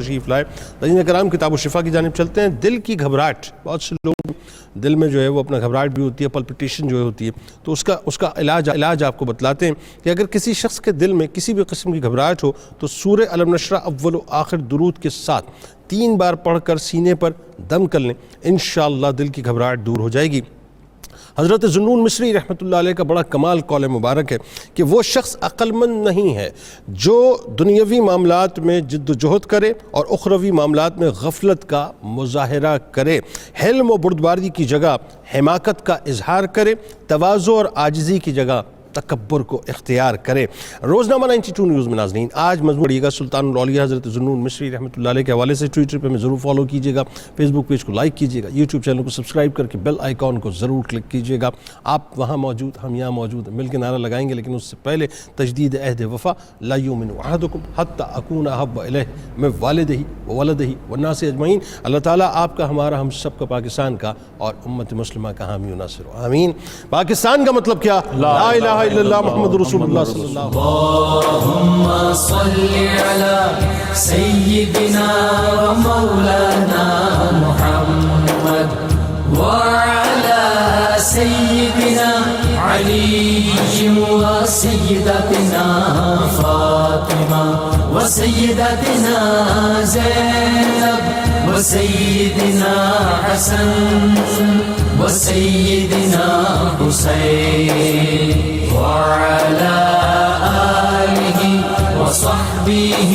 تشریف لائے۔ ناظرین کرام، کتاب الشفا کی جانب چلتے ہیں۔ دل کی گھبراہٹ، بہت سے لوگ دل میں جو ہے وہ اپنا گھبراہٹ بھی ہوتی ہے، پلپٹیشن جو ہوتی ہے، تو اس کا علاج آپ کو بتلاتے ہیں کہ اگر کسی شخص کے دل میں کسی بھی قسم کی گھبراہٹ ہو تو سورہ الم نشرح اول و آخر درود کے ساتھ 3 بار پڑھ کر سینے پر دم کر لیں، انشاءاللہ دل کی گھبراہٹ دور ہو جائے گی۔ حضرت ذوالنون مصری رحمۃ اللہ علیہ کا بڑا کمال قول مبارک ہے کہ وہ شخص عقل مند نہیں ہے جو دنیاوی معاملات میں جد و جہد کرے اور اخروی معاملات میں غفلت کا مظاہرہ کرے، حلم و بردباری کی جگہ حماقت کا اظہار کرے، تواضع اور عاجزی کی جگہ تکبر کو اختیار کرے۔ روزنامہ 92 نیوز میں ناظرین آج مضمون پڑھیے گا سلطان الاولیاء حضرت ذوالنون مصری رحمۃ اللہ علیہ کے حوالے سے۔ ٹویٹر پہ ہمیں ضرور فالو کیجیے گا، فیس بک پیج کو لائک کیجیے گا، یوٹیوب چینل کو سبسکرائب کر کے بیل آئیکن کو ضرور کلک کیجیے گا۔ آپ وہاں موجود، ہم یہاں موجود، مل کے نعرہ لگائیں گے، لیکن اس سے پہلے تجدید عہد وفا، لا یؤمن احدکم حتی اکون احب الیہ من والدہ وولدہ والناس اجمعین۔ اللہ تعالیٰ آپ کا، ہمارا، ہم سب کا، پاکستان کا اور امت مسلمہ کا حامی و ناصر ہو، آمین۔ پاکستان کا مطلب کیا؟ لا الہ الا اللہ محمد رسول اللہ صلی اللہ علیہ وسلم۔ اللہم صلی علی سیدنا و مولانا محمد وعلی سیدنا علی و سیدتنا فاطمہ و سیدتنا زینب و سیدنا حسن و سیدنا حسین وعلى آله وصحبه